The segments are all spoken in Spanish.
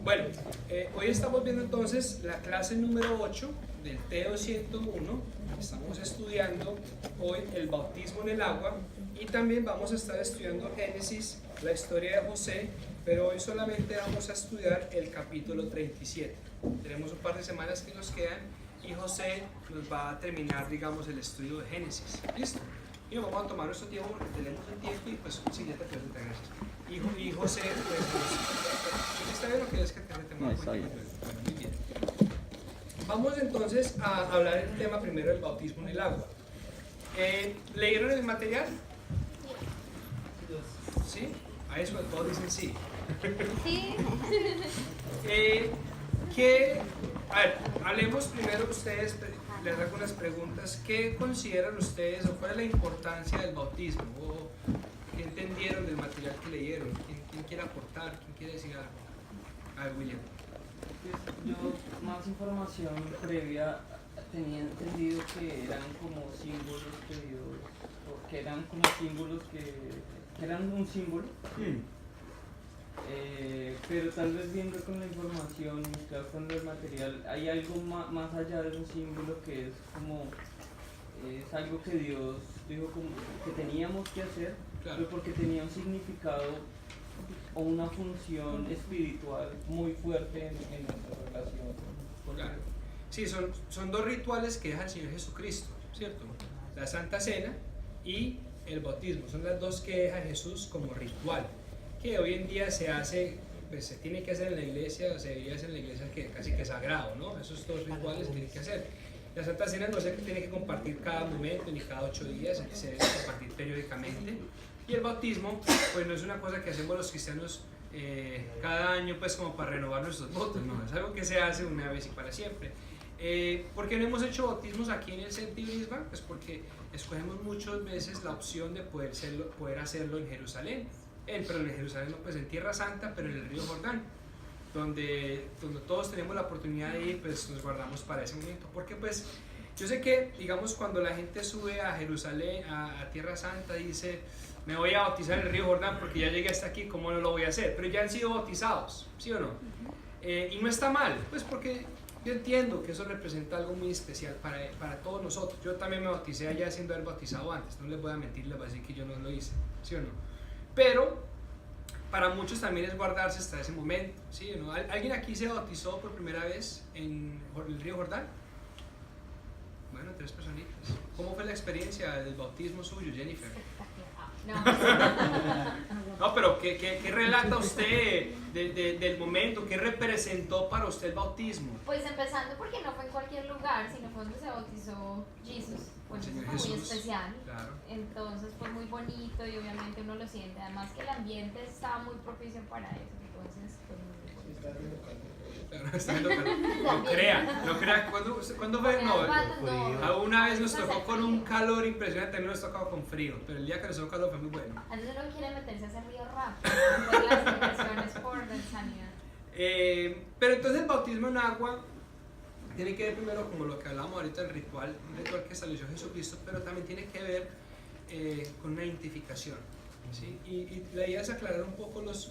Bueno, hoy estamos viendo entonces la clase número 8 del TEO 101. Estamos estudiando hoy el bautismo en el agua y también vamos a estar estudiando Génesis, la historia de José, pero hoy solamente vamos a estudiar el capítulo 37. Tenemos un par de semanas que nos quedan y José nos va a terminar, digamos, el estudio de Génesis. ¿Listo? Y nos vamos a tomar nuestro tiempo porque tenemos el tiempo y pues sí, ya te presento, gracias. Y José, pues, ¿está bien o quieres que te presente más? Está bien. Bueno, muy bien. Vamos entonces a hablar el tema primero del bautismo en el agua. ¿Leyeron el material? ¿Sí? A eso todos dicen sí. Sí. A ver, hablemos primero ustedes, les hago unas preguntas. ¿Qué consideran ustedes o cuál es la importancia del bautismo? ¿O qué entendieron del material que leyeron? ¿Quién quiere aportar? ¿Quién quiere decir algo? A ver, William. Yo, más información previa, tenía entendido que eran como símbolos que Dios, o que eran como símbolos que eran un símbolo. Pero tal vez viendo con la información, mezclado con el material, hay algo más allá de un símbolo que es como, es algo que Dios dijo como que teníamos que hacer, Claro. pero porque tenía un significado o una función espiritual muy fuerte en nuestra relación con Dios. Claro. Sí, son dos rituales que deja el Señor Jesucristo, ¿cierto? La Santa Cena y el bautismo. Son las dos que deja Jesús como ritual, que hoy en día se hace, pues se tiene que hacer en la iglesia, se debería hacer en la iglesia que casi que sagrado, ¿no? Esos dos rituales se tienen que hacer. La Santa Cena no se tiene que compartir cada momento ni cada 8 días, se debe compartir periódicamente. Y el bautismo, pues no es una cosa que hacemos los cristianos cada año, pues como para renovar nuestros votos, no, es algo que se hace una vez y para siempre. ¿Por qué no hemos hecho bautismos aquí en el Centro Ibisba? Pues porque escogemos muchas veces la opción de poder hacerlo en Jerusalén. Pero en Jerusalén no, pues en Tierra Santa, pero en el río Jordán, donde todos tenemos la oportunidad de ir, pues nos guardamos para ese momento. Porque pues yo sé que, digamos, cuando la gente sube a Jerusalén, a Tierra Santa, dice, me voy a bautizar en el río Jordán porque ya llegué hasta aquí, ¿cómo no lo voy a hacer? Pero ya han sido bautizados, ¿sí o no? Y no está mal, pues porque yo entiendo que eso representa algo muy especial para todos nosotros. Yo también me bauticé allá sin haber bautizado antes, no les voy a mentir, les voy a decir que yo no lo hice, ¿sí o no? Pero para muchos también es guardarse hasta ese momento, ¿sí o no? ¿Alguien aquí se bautizó por primera vez en el río Jordán? Bueno, 3 personitas. ¿Cómo fue la experiencia del bautismo suyo, Jennifer? No, pero ¿qué relata usted del momento? ¿Qué representó para usted el bautismo? Pues empezando porque no fue en cualquier lugar, sino fue donde se bautizó Jesús. Pues El eso Señor fue muy Jesús, especial. claro. Entonces fue muy bonito y obviamente uno lo siente. Además que el ambiente estaba muy propicio para eso. Entonces fue muy bonito. Claro, está viendo calor. No crea. ¿Cuándo fue? No, una vez nos tocó con un calor impresionante, también nos tocó con frío, pero el día que nos tocó calor fue muy bueno. Entonces uno quiere meterse a ese río rápido, por las inversiones por sanidad. Pero entonces el bautismo en agua tiene que ver primero, como lo que hablamos ahorita, el ritual, un ritual que estableció Jesucristo, pero también tiene que ver con una identificación, ¿sí? Y la idea es aclarar un poco las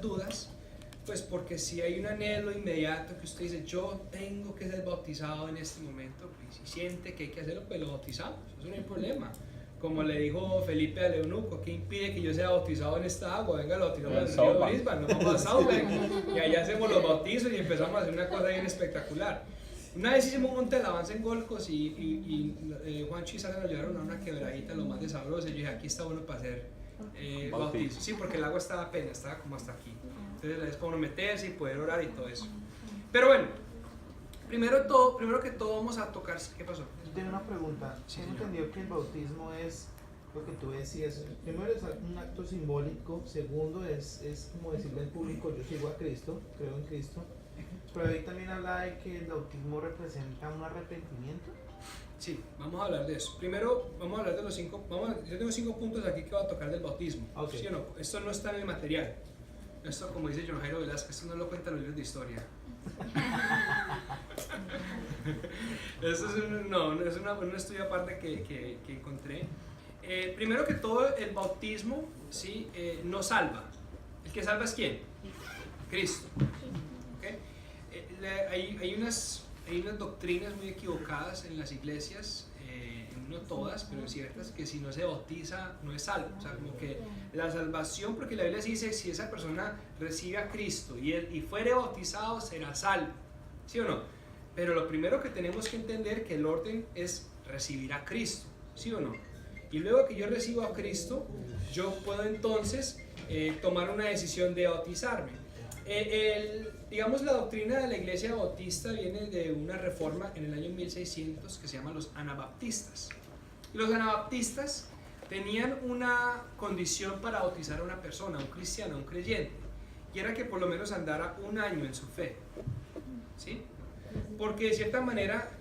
dudas, pues porque si hay un anhelo inmediato que usted dice, yo tengo que ser bautizado en este momento, y si siente que hay que hacerlo, pues lo bautizamos, eso no hay problema. Como le dijo Felipe al eunuco, ¿qué impide que yo sea bautizado en esta agua? Venga, lo bautizamos en el río Brisbane, nos vamos a Southbank y allá hacemos los bautizos y empezamos a hacer una cosa bien espectacular. Una vez hicimos un monte de alabanza en Golcos y Juancho y Sara nos llevaron a una quebradita, lo más de sabroso, y yo dije, aquí está bueno para hacer bautizo. Sí, porque el agua estaba apenas, estaba como hasta aquí. Entonces es para uno meterse y poder orar y todo eso. Pero bueno, primero que todo vamos a tocar, ¿qué pasó? Yo tengo una pregunta. Sí, Tengo señor. entendido que el bautismo es lo que tú decías. Primero es un acto simbólico. Segundo es como decirle al público, yo sigo a Cristo, creo en Cristo. Pero ahí también habla de que el bautismo representa un arrepentimiento. Sí, vamos a hablar de eso. Primero vamos a hablar de los 5, yo tengo 5 puntos aquí que voy a tocar del bautismo. Okay. ¿Sí o no? Esto no está en el material. Esto, como dice John Jairo Velázquez, esto no lo cuentan los libros de historia. Eso es un estudio aparte que encontré. Primero que todo, el bautismo, ¿sí? No salva. ¿El que salva es quién? Cristo. ¿Okay? Hay unas doctrinas muy equivocadas en las iglesias, no todas, pero en ciertas, que si no se bautiza no es salvo. O sea, como que la salvación, porque la Biblia dice, si esa persona recibe a Cristo y fuere bautizado, será salvo, ¿sí o no? Pero lo primero que tenemos que entender que el orden es recibir a Cristo, ¿sí o no? Y luego que yo recibo a Cristo, yo puedo entonces tomar una decisión de bautizarme. Digamos, la doctrina de la iglesia bautista viene de una reforma en el año 1600 que se llama los anabaptistas. Los anabaptistas tenían una condición para bautizar a una persona, un cristiano, un creyente, y era que por lo menos andara un año en su fe, ¿sí? Porque de cierta manera,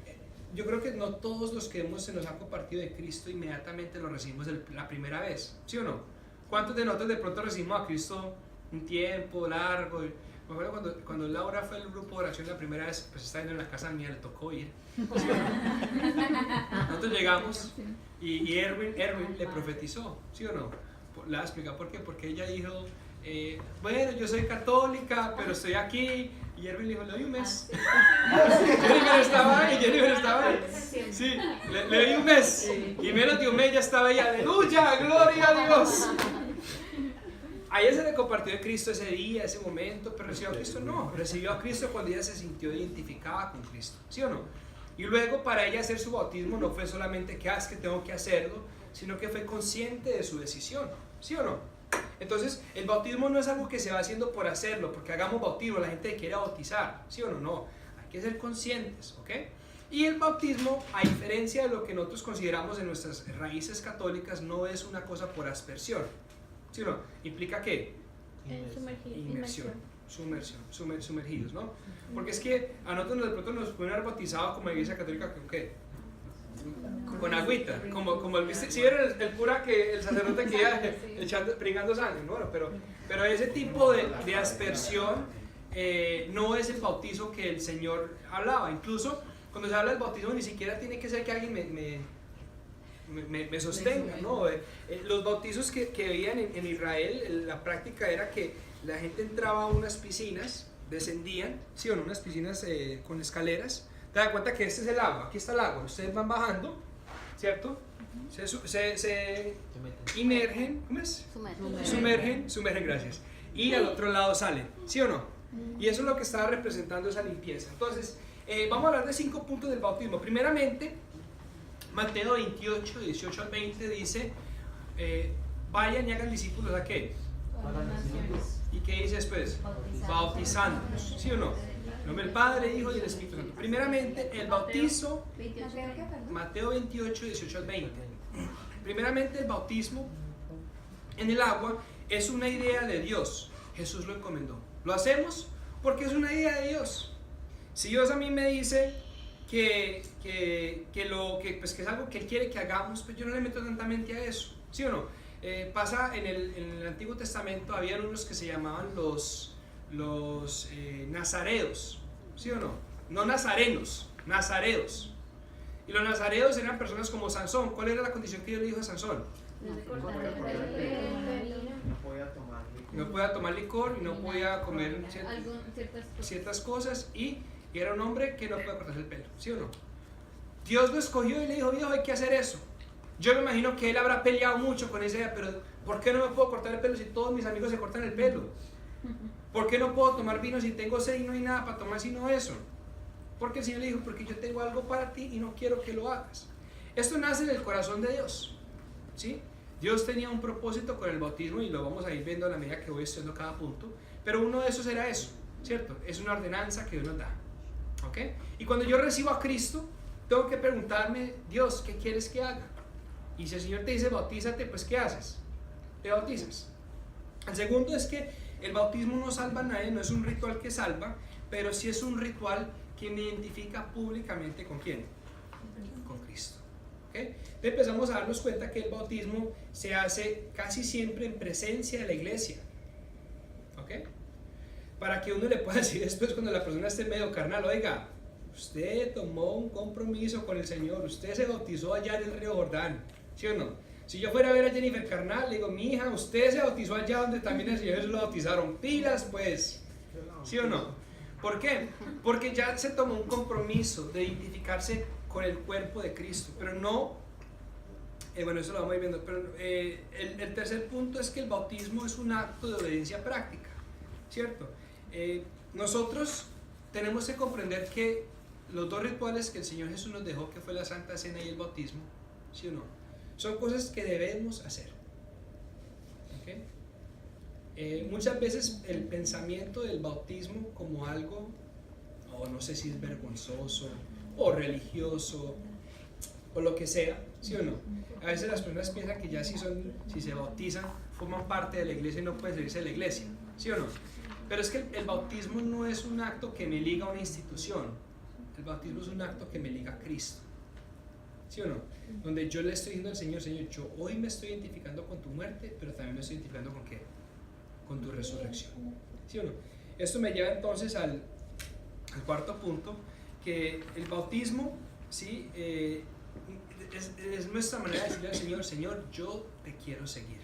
yo creo que no todos los que se nos han compartido de Cristo inmediatamente lo recibimos la primera vez, ¿sí o no? ¿Cuántos de nosotros de pronto recibimos a Cristo un tiempo largo? Me acuerdo cuando Laura fue al grupo de oración la primera vez, pues estaba en la casa mía, le tocó ir. ¿Sí o no? Nosotros llegamos y Erwin le profetizó, ¿sí o no? Le voy a explicar por qué. Porque ella dijo, bueno, yo soy católica, pero estoy aquí. Y Erwin le dijo, le doy un mes. Jennifer estaba ahí. Sí, le doy un mes. Y menos de un mes ya estaba ahí, aleluya, gloria a Dios. A ella se le compartió de Cristo ese día, ese momento, pero recibió a Cristo no. Recibió a Cristo cuando ella se sintió identificada con Cristo, ¿sí o no? Y luego para ella hacer su bautismo no fue solamente que es que tengo que hacerlo, sino que fue consciente de su decisión, ¿sí o no? Entonces el bautismo no es algo que se va haciendo por hacerlo, porque hagamos bautismo, la gente quiere bautizar, ¿sí o no? No, hay que ser conscientes, ¿ok? Y el bautismo, a diferencia de lo que nosotros consideramos en nuestras raíces católicas, no es una cosa por aspersión, ¿sí o no? ¿Implica qué? Sumergidos, ¿no? Porque es que a nosotros de pronto nos pueden haber bautizado como la iglesia católica con ¿qué? Con agüita, como el ¿sí vieron el cura que el sacerdote que iba echando, pringando sangre? ¿No? Pero ese tipo de aspersión no es el bautizo que el Señor hablaba. Incluso cuando se habla del bautismo ni siquiera tiene que ser que alguien me sostenga, ¿no? Los bautizos que veían en Israel, la práctica era que la gente entraba a unas piscinas, descendían, ¿sí o no? Unas piscinas con escaleras. Te das cuenta que este es el agua, aquí está el agua, ustedes van bajando, ¿cierto? Se inmergen, ¿cómo es? Sumergen, gracias. Y al otro lado salen, ¿sí o no? Y eso es lo que estaba representando esa limpieza. Entonces, vamos a hablar de 5 puntos del bautismo. Primeramente, Mateo 28, 18 al 20 dice, vayan y hagan discípulos ¿a qué? ¿Y qué dice después? Bautizándolos, ¿sí o no? En nombre del Padre, Hijo y del Espíritu Santo. Primeramente, el bautizo, Mateo 28, 18 al 20. Primeramente, el bautismo en el agua es una idea de Dios. Jesús lo encomendó. Lo hacemos porque es una idea de Dios. Si Dios a mí me dice que es algo que Él quiere que hagamos, pues yo no le meto tantamente a eso, ¿sí o no? Pasa en el Antiguo Testamento, había unos que se llamaban los nazareos, ¿sí o no? No nazarenos, nazareos. Y los nazareos eran personas como Sansón. ¿Cuál era la condición que Dios le dijo a Sansón? No podía tomar licor y no podía comer ciertas cosas, y era un hombre que no podía cortarse el pelo, ¿sí o no? Dios lo escogió y le dijo, viejo, hay que hacer eso. Yo me imagino que él habrá peleado mucho con esa idea, pero ¿por qué no me puedo cortar el pelo si todos mis amigos se cortan el pelo? ¿Por qué no puedo tomar vino si tengo sed y no hay nada para tomar sino eso? Porque el Señor le dijo, porque yo tengo algo para ti y no quiero que lo hagas. Esto nace en el corazón de Dios, ¿sí? Dios tenía un propósito con el bautismo y lo vamos a ir viendo a la medida que voy estudiando cada punto, pero uno de esos era eso, ¿cierto? Es una ordenanza que Dios nos da, ¿ok? Y cuando yo recibo a Cristo, tengo que preguntarme, Dios, ¿qué quieres que haga? Y si el Señor te dice, bautízate, pues ¿qué haces? Te bautizas. El segundo es que el bautismo no salva a nadie, no es un ritual que salva, pero sí es un ritual que me identifica públicamente ¿con quién? Con Cristo. ¿Okay? Empezamos a darnos cuenta que el bautismo se hace casi siempre en presencia de la iglesia. ¿Okay? Para que uno le pueda decir después cuando la persona esté medio carnal, oiga, usted tomó un compromiso con el Señor, usted se bautizó allá en el río Jordán, ¿sí o no? Si yo fuera a ver a Jennifer carnal, le digo, mi hija, usted se bautizó allá donde también el Señor Jesús lo bautizaron, pilas pues, ¿Sí o no? ¿Por qué? Porque ya se tomó un compromiso de identificarse con el cuerpo de Cristo, pero no, bueno, eso lo vamos a ir viendo, pero el tercer punto es que el bautismo es un acto de obediencia práctica, ¿cierto? Nosotros tenemos que comprender que los dos rituales que el Señor Jesús nos dejó, que fue la Santa Cena y el bautismo, ¿sí o no? Son cosas que debemos hacer. ¿Okay? Muchas veces el pensamiento del bautismo como algo, o no sé si es vergonzoso, o religioso, o lo que sea, ¿sí o no? A veces las personas piensan que ya si se bautizan, forman parte de la iglesia y no pueden salirse de la iglesia, ¿sí o no? Pero es que el bautismo no es un acto que me liga a una institución, el bautismo es un acto que me liga a Cristo, ¿sí o no? Donde yo le estoy diciendo al Señor, Señor, yo hoy me estoy identificando con tu muerte, pero también me estoy identificando con ¿qué? Con tu resurrección, ¿sí o no? Esto me lleva entonces al cuarto punto, que el bautismo, ¿sí? Es nuestra manera de decirle al Señor, Señor, yo te quiero seguir.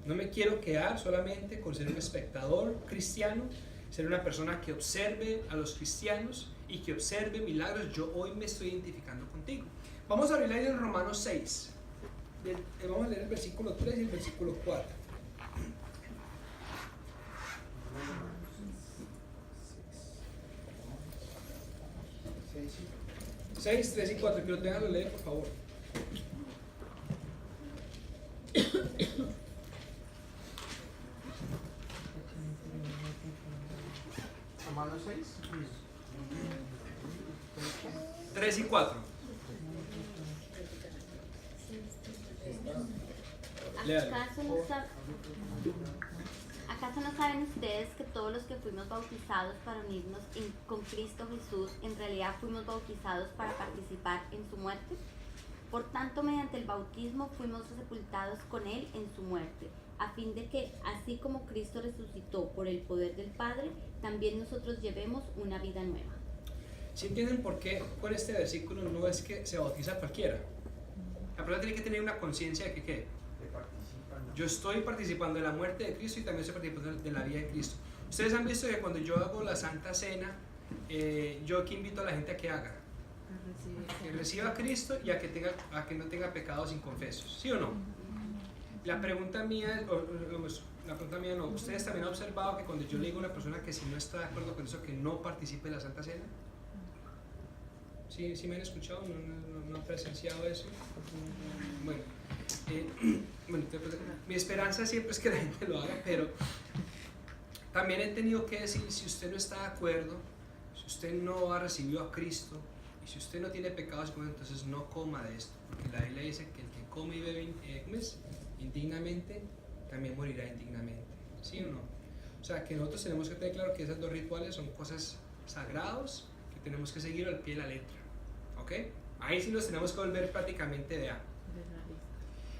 No me quiero quedar solamente con ser un espectador cristiano, ser una persona que observe a los cristianos y que observe milagros. Yo hoy me estoy identificando contigo. Vamos a abrir ahí en Romanos 6. Vamos a leer el versículo 3 y el versículo 4. Seis, 3 y 4, que lo tengan, lo leen por favor. Romanos 6. 3 y 4. Léalo. ¿Acaso no saben ustedes que todos los que fuimos bautizados para unirnos con Cristo Jesús, en realidad fuimos bautizados para participar en su muerte? Por tanto, mediante el bautismo fuimos sepultados con Él en su muerte, a fin de que, así como Cristo resucitó por el poder del Padre, también nosotros llevemos una vida nueva. ¿Sí entienden por qué con este versículo no es que se bautiza cualquiera? La persona tiene que tener una conciencia de que ¿qué? Yo estoy participando de la muerte de Cristo y también estoy participando de la vida de Cristo. Ustedes han visto que cuando yo hago la Santa Cena, yo aquí invito a la gente a que haga, que reciba a Cristo y a que no tenga pecados inconfesos, ¿sí o no? La pregunta mía, no, ¿ustedes también han observado que cuando yo le digo a una persona que si no está de acuerdo con eso, que no participe de la Santa Cena? ¿Sí me han escuchado? ¿No han presenciado eso? Bueno, mi esperanza siempre es que la gente lo haga, pero también he tenido que decir, si usted no está de acuerdo, si usted no ha recibido a Cristo y si usted no tiene pecados, entonces no coma de esto, porque la Biblia dice que el que come y bebe indignamente también morirá indignamente, ¿sí o no? O sea que nosotros tenemos que tener claro que esos dos rituales son cosas sagrados que tenemos que seguir al pie de la letra, ¿ok? Ahí sí los tenemos que volver prácticamente de A.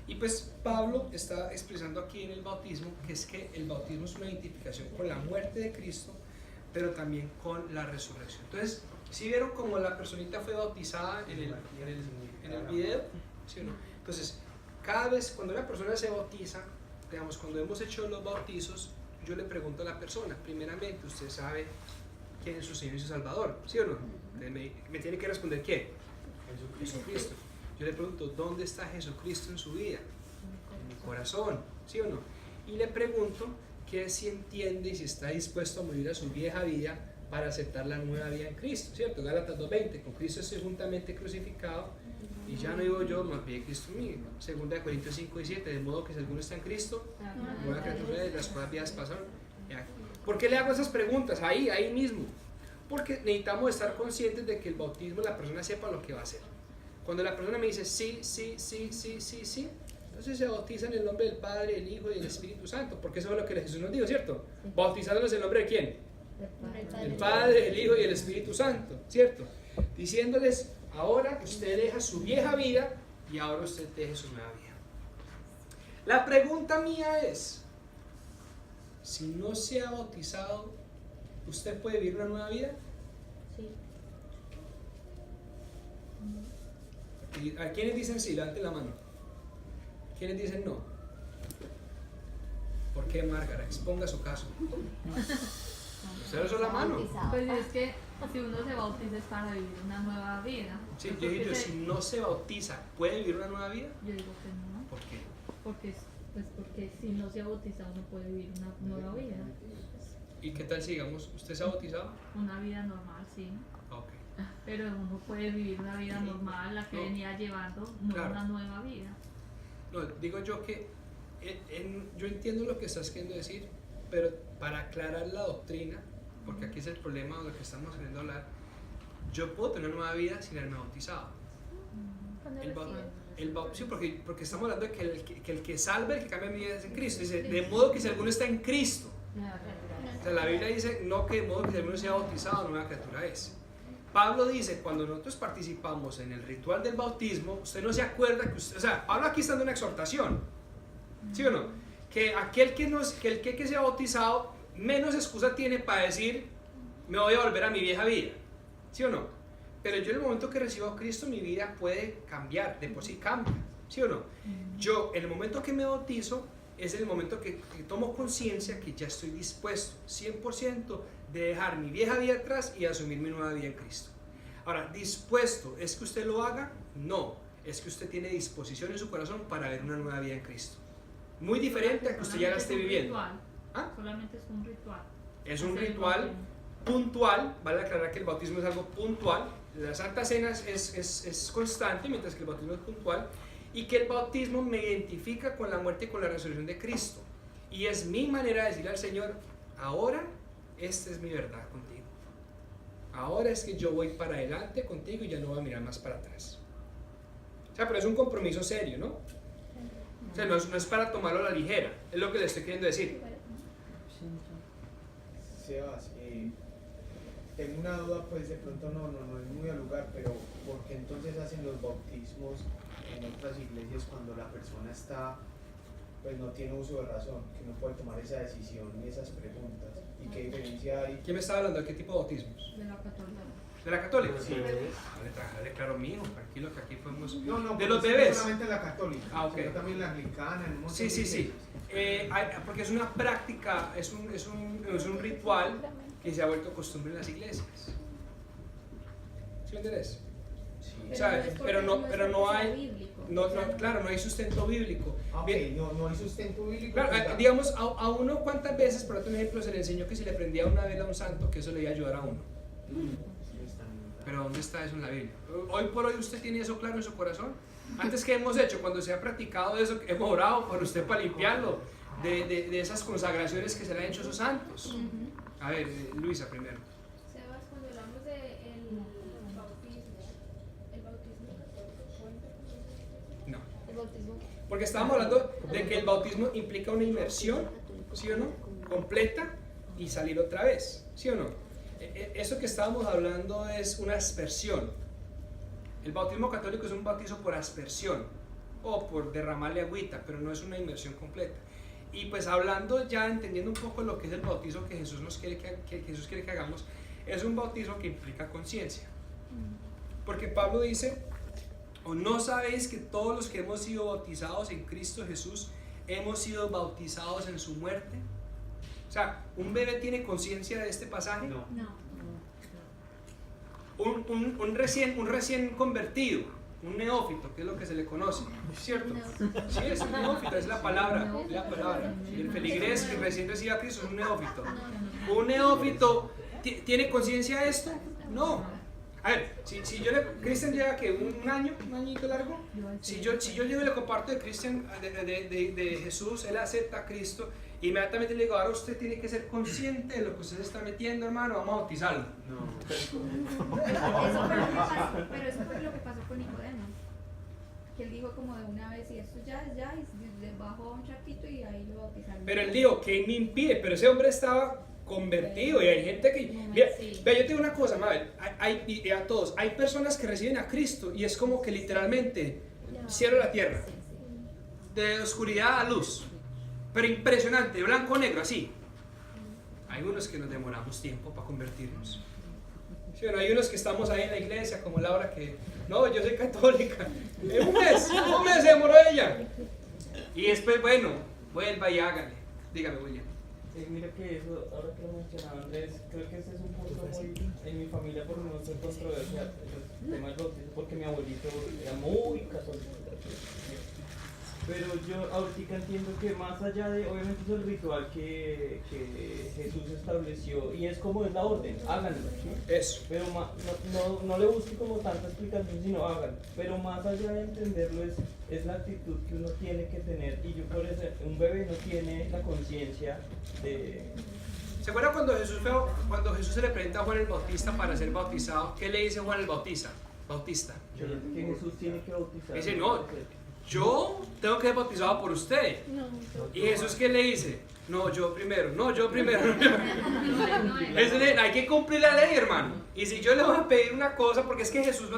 Y pues Pablo está expresando aquí en el bautismo que es que el bautismo es una identificación con la muerte de Cristo, pero también con la resurrección. Entonces, ¿sí vieron cómo la personita fue bautizada en el video? ¿Sí o no? Entonces, cada vez cuando una persona se bautiza, digamos, cuando hemos hecho los bautizos, yo le pregunto a la persona, primeramente, ¿usted sabe quién es su Señor y su Salvador? ¿Sí o no? Me tiene que responder ¿quién? Jesucristo. Yo le pregunto, ¿dónde está Jesucristo en su vida? En mi corazón, ¿sí o no? Y le pregunto que si entiende y si está dispuesto a morir a su vieja vida para aceptar la nueva vida en Cristo, ¿cierto? Gálatas 2:20, con Cristo estoy juntamente crucificado y ya no vivo yo, más bien Cristo mío. 2 Corintios 5:7, de modo que si alguno está en Cristo, nueva criatura es, las cosas viejas pasaron. ¿Por qué le hago esas preguntas? Ahí mismo. Porque necesitamos estar conscientes de que el bautismo la persona sepa lo que va a hacer. Cuando la persona me dice sí, entonces se bautiza en el nombre del Padre, el Hijo y el Espíritu Santo, porque eso es lo que Jesús nos dijo, ¿cierto? Bautizándonos en el nombre de ¿quién? El Padre, el Hijo y el Espíritu Santo, ¿cierto? Diciéndoles, ahora usted deja su vieja vida y ahora usted deje su nueva vida. La pregunta mía es, si no se ha bautizado, ¿usted puede vivir una nueva vida? Sí. ¿A quiénes dicen sí? Levanten la mano. ¿Quiénes dicen no? ¿Por qué, Márgara? Exponga su caso. ¿Usted alzó la mano? Pues es que si uno se bautiza es para vivir una nueva vida. Sí, yo digo, si no se bautiza, ¿puede vivir una nueva vida? Yo digo que no, ¿Por qué? porque si no se ha bautizado no puede vivir una nueva vida. ¿Y qué tal si, digamos, usted se ha bautizado? Una vida normal, sí. Ok. Pero uno puede vivir una vida normal, la que No. venía llevando, no Claro. una nueva vida. No, digo yo que yo entiendo lo que estás queriendo decir, pero para aclarar la doctrina, porque aquí es el problema de lo que estamos queriendo hablar, yo puedo tener una nueva vida sin haberme bautizado. Sí, porque estamos hablando de que el que salve, el que cambia mi vida es en Cristo. Dice, de modo que si alguno está en Cristo. O sea, la Biblia dice, no que de modo que si alguno sea bautizado, nueva criatura es. Pablo dice, cuando nosotros participamos en el ritual del bautismo, usted no se acuerda que usted, o sea, Pablo aquí está dando una exhortación, ¿sí o no? Que aquel que se ha bautizado, menos excusa tiene para decir, me voy a volver a mi vieja vida, ¿sí o no? Pero yo en el momento que recibo a Cristo, mi vida puede cambiar, de por sí cambia, ¿sí o no? Yo, en el momento que me bautizo, es el momento que tomo conciencia que ya estoy dispuesto 100% de dejar mi vieja vida atrás y asumir mi nueva vida en Cristo. Ahora, dispuesto, ¿es que usted lo haga? No, es que usted tiene disposición en su corazón para ver una nueva vida en Cristo. Muy diferente a que usted ya la esté viviendo. ¿Ah? Solamente es un ritual. Es un ritual puntual, vale aclarar que el bautismo es algo puntual, la Santa Cena es constante, mientras que el bautismo es puntual, y que el bautismo me identifica con la muerte y con la resurrección de Cristo. Y es mi manera de decirle al Señor, ahora esta es mi verdad contigo. Ahora es que yo voy para adelante contigo y ya no voy a mirar más para atrás. O sea, pero es un compromiso serio, ¿no? O sea, no es para tomarlo a la ligera, es lo que le estoy queriendo decir. Sebas, tengo una duda, pues de pronto no es muy al lugar, pero ¿por qué entonces hacen los bautismos en otras iglesias cuando la persona está, pues no tiene uso de razón, que no puede tomar esa decisión y esas preguntas? ¿Y qué diferencia hay? ¿Quién me está hablando de qué tipo de bautismos? De la católica. ¿De la católica? Sí. Dale claro, mijo, tranquilo que aquí podemos... No, ¿De los porque bebés? No solamente la católica, Ah, ok. sino también la anglicana, en un montón Sí, de sí, sí. iglesias. Porque es una práctica, es un ritual que se ha vuelto costumbre en las iglesias. ¿Sí me entiendes? Sí. ¿Sabes? Pero no hay... claro, no hay sustento bíblico. Ah, ok, Bien, no hay sustento bíblico. claro, pues, digamos, a uno cuántas veces, por otro ejemplo, se le enseñó que si le prendía una vela a un santo, que eso le iba a ayudar a uno. Pero ¿dónde está eso en la Biblia? Hoy por hoy usted tiene eso claro en su corazón. Antes, ¿qué hemos hecho? Cuando se ha practicado eso, hemos orado por usted para limpiarlo de esas consagraciones que se le han hecho a esos santos. A ver, Luisa primero. Sebas, cuando hablamos del bautismo católico cuenta con No. El bautismo. Porque estábamos hablando de que el bautismo implica una inmersión, ¿sí o no? Completa y salir otra vez, ¿sí o no? Eso que estábamos hablando es una aspersión. El bautismo católico es un bautizo por aspersión o por derramarle agüita, pero no es una inmersión completa. Y pues hablando ya, entendiendo un poco lo que es el bautizo que Jesús nos quiere que Jesús quiere que hagamos, es un bautizo que implica conciencia. Porque Pablo dice, ¿o no sabéis que todos los que hemos sido bautizados en Cristo Jesús hemos sido bautizados en su muerte? O sea, ¿un bebé tiene conciencia de este pasaje? No. Un recién convertido, un neófito, que es lo que se le conoce, ¿cierto? Sí, es un neófito, es la palabra. El feligrés que recién recibe a Cristo es un neófito. ¿Un neófito tiene conciencia de esto? No. A ver, si Cristian lleva que un añito largo, si yo llego y le comparto de Cristian, de Jesús, él acepta a Cristo, inmediatamente le digo, ahora usted tiene que ser consciente de lo que usted se está metiendo, hermano, vamos a bautizarlo. Pero eso fue lo que pasó con Nicodemo. Que él dijo como de una vez, y esto ya, y le bajó un chapito y ahí lo bautizaron. Pero él dijo, ¿qué me impide? Pero ese hombre estaba convertido y hay gente que... Mira, yo te digo una cosa, Mabel, y a todos, hay personas que reciben a Cristo y es como que literalmente cielo a la tierra, de oscuridad a luz, pero impresionante, de blanco a negro, así. Hay unos que nos demoramos tiempo para convertirnos. Sí, bueno, hay unos que estamos ahí en la iglesia, como Laura, que no, yo soy católica. Un mes se demoró ella. Y después, bueno, vuelva y hágale. Dígame, William. Mira que eso, ahora que lo mencionaba Andrés, creo que ese es un punto muy, en mi familia por lo menos es controversial, el tema del bautismo, porque mi abuelito era muy católico. Pero yo ahorita entiendo que más allá de, obviamente es el ritual que Jesús estableció, y es como es la orden, háganlo, ¿sí? Eso. Pero no le busque como tanta explicación, sino háganlo. Pero más allá de entenderlo es la actitud que uno tiene que tener, y yo por eso, un bebé no tiene la conciencia de... ¿Se acuerdan cuando Jesús se le presenta a Juan el Bautista para ser bautizado? ¿Qué le dice Juan el Bautista? Que Jesús tiene que bautizar. Dice, no, yo tengo que ser bautizado por usted. ¿Y Jesús qué le dice? No, yo primero. Hay que cumplir la ley, hermano. Y si yo le voy a pedir una cosa, porque es que Jesús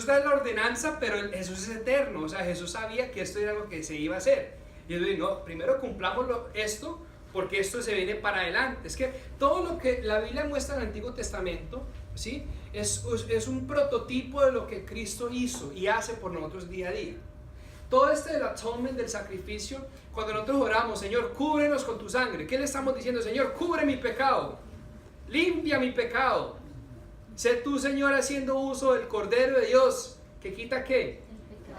da la ordenanza, pero Jesús es eterno. O sea, Jesús sabía que esto era algo que se iba a hacer. Y él dice, no, primero cumplamos esto, porque esto se viene para adelante. Es que todo lo que la Biblia muestra en el Antiguo Testamento, ¿sí? Es un prototipo de lo que Cristo hizo y hace por nosotros día a día. Todo del atonement, del sacrificio, cuando nosotros oramos, Señor, cúbrenos con tu sangre, ¿qué le estamos diciendo? Señor, cubre mi pecado, limpia mi pecado. Sé tú, Señor, haciendo uso del Cordero de Dios, que quita ¿qué?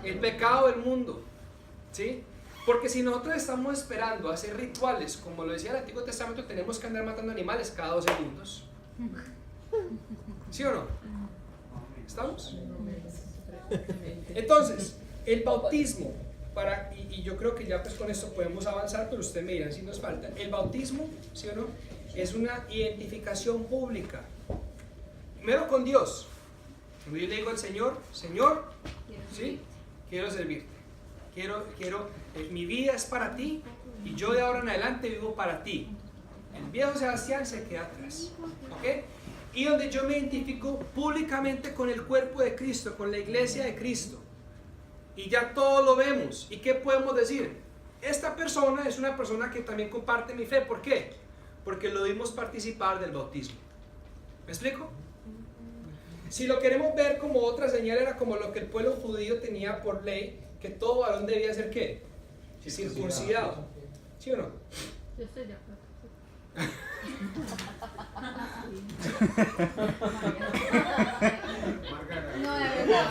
El pecado del mundo, ¿sí? Porque si nosotros estamos esperando hacer rituales, como lo decía el Antiguo Testamento, tenemos que andar matando animales cada 2 segundos. ¿Sí o no? ¿Estamos? Entonces, el bautismo, y yo creo que ya pues con esto podemos avanzar, pero ustedes me dirán si nos falta. El bautismo, ¿sí o no? Es una identificación pública. Primero con Dios. Cuando yo le digo al Señor, ¿sí? Quiero servirte. Mi vida es para ti y yo de ahora en adelante vivo para ti. El viejo Sebastián se queda atrás. ¿Ok? Y donde yo me identifico públicamente con el cuerpo de Cristo, con la iglesia de Cristo. Y ya todo lo vemos. ¿Y qué podemos decir? Esta persona es una persona que también comparte mi fe. ¿Por qué? Porque lo vimos participar del bautismo. ¿Me explico? Si lo queremos ver como otra señal, era como lo que el pueblo judío tenía por ley, que todo varón debía ser ¿qué? Circuncidado. ¿Sí o no? Yo estoy de acuerdo. No, de verdad.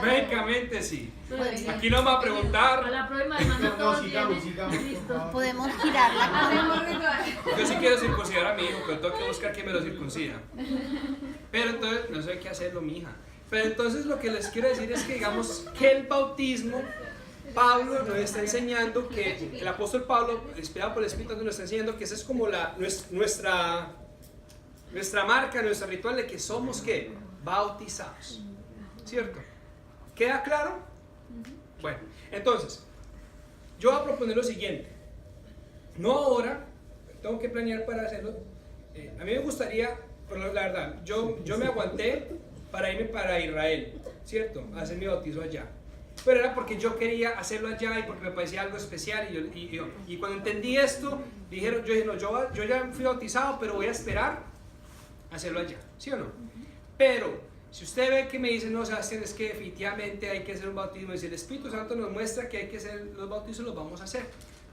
Médicamente sí. Pues, Aquí no me va a a preguntar. la próxima semana todos sigamos. vienen listos. Podemos girar la cámara. Yo sí quiero circuncidar a mi hijo, pero tengo que buscar quién me lo circuncida. Pero entonces, no sé qué hacerlo, mi hija. Pero entonces lo que les quiero decir es que digamos que el bautismo, Pablo nos está enseñando que, el apóstol Pablo, inspirado por el Espíritu Santo, nos está enseñando que esa es como nuestra marca, nuestro ritual de que somos ¿qué? Bautizados. ¿Cierto? ¿Queda claro? Bueno, entonces, yo voy a proponer lo siguiente. No ahora, tengo que planear para hacerlo. A mí me gustaría, por la verdad, yo me aguanté para irme para Israel, ¿cierto? A hacer mi bautizo allá. Pero era porque yo quería hacerlo allá y porque me parecía algo especial. Y cuando entendí esto, yo dije, no, yo ya fui bautizado, pero voy a esperar a hacerlo allá, ¿sí o no? Pero si usted ve que me dice, no, Sebastián, es que definitivamente hay que hacer un bautismo, y si el Espíritu Santo nos muestra que hay que hacer los bautizos, los vamos a hacer.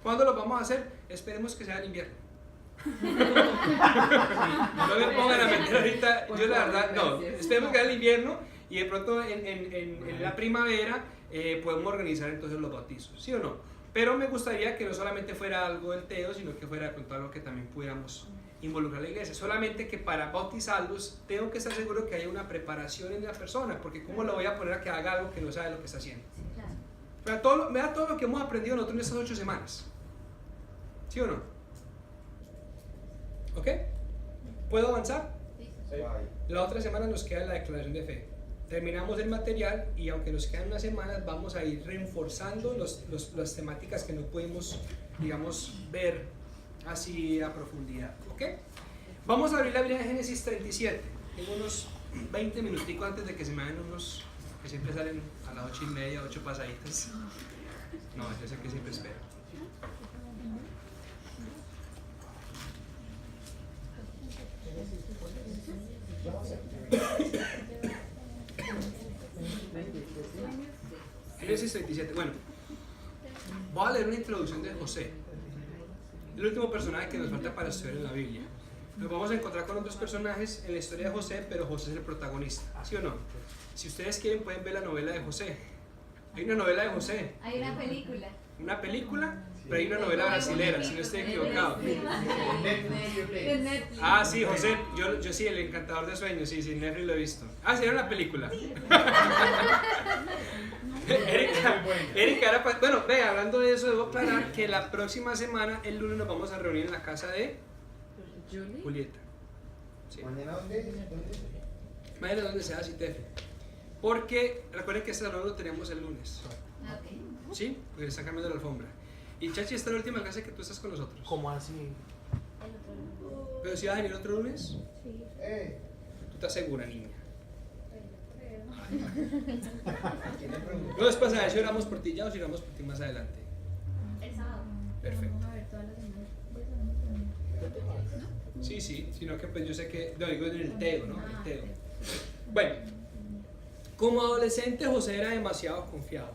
¿Cuándo los vamos a hacer? Esperemos que sea en invierno. No me pongan a meter ahorita, yo la verdad, no, esperemos que sea el invierno y de pronto en la primavera podemos organizar entonces los bautizos, ¿sí o no? Pero me gustaría que no solamente fuera algo del Teo, sino que fuera con todo algo que también pudiéramos involucrar a la iglesia. Solamente que para bautizarlos tengo que estar seguro que haya una preparación en la persona, porque ¿cómo lo voy a poner a que haga algo que no sabe lo que está haciendo? Vea todo lo que hemos aprendido nosotros en estas 8 semanas, ¿sí o no? ¿Ok? ¿Puedo avanzar? La otra semana nos queda la declaración de fe. Terminamos el material y aunque nos quedan unas semanas, vamos a ir reforzando las temáticas que no pudimos, digamos, ver así a profundidad. ¿Ok? Vamos a abrir la Biblia de Génesis 37. Tengo unos 20 minuticos antes de que se me hagan unos que siempre salen a las 8:30, 8 pasaditas. No, yo sé que siempre espero. Génesis 37. Bueno, Voy a leer una introducción de José, el último personaje que nos falta para estudiar en la Biblia. Nos vamos a encontrar con otros personajes en la historia de José, pero José es el protagonista, ¿sí o no? Si ustedes quieren pueden ver la novela de José. Hay una novela de José. Hay una película. Una película, pero hay una novela brasilera, si no estoy equivocado. De Netflix. Ah, sí, José, yo sí, el encantador de sueños, sí, Netflix lo he visto. Ah, sí, era una película. Erika, bueno, ve, hablando de eso, debo aclarar que la próxima semana, el lunes, nos vamos a reunir en la casa de Julieta. Sí. ¿Mañana dónde? Mañana donde sea, si te. Porque recuerden que este salón lo tenemos el lunes. Ok. ¿Sí? Porque están cambiando la alfombra. Y Chachi, esta es la última clase que tú estás con nosotros. ¿Cómo así? Pero si vas a venir otro lunes, Sí, ¿tú estás segura, niña? ¿Quién le preguntó? No, después a ver si oramos por ti ya o si oramos por ti más adelante. El sábado. Perfecto. vamos a ver todas las semanas. Sí, sí, sino que pues yo sé que, lo digo en el Teo, ¿no? El Teo. sí. Bueno, como adolescente José era demasiado confiado.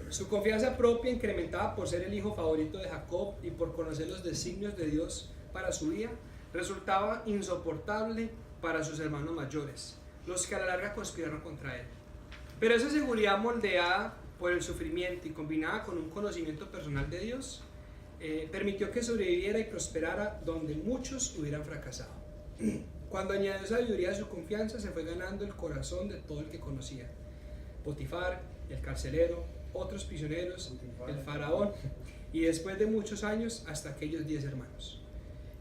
Su confianza propia, incrementada por ser el hijo favorito de Jacob y por conocer los designios de Dios para su vida, resultaba insoportable para sus hermanos mayores, los que a la larga conspiraron contra él. Pero esa seguridad moldeada por el sufrimiento y combinada con un conocimiento personal de Dios, permitió que sobreviviera y prosperara donde muchos hubieran fracasado. Cuando añadió sabiduría a su confianza, se fue ganando el corazón de todo el que conocía. Potifar, el carcelero, otros prisioneros, el faraón, y después de muchos años, hasta aquellos 10 hermanos.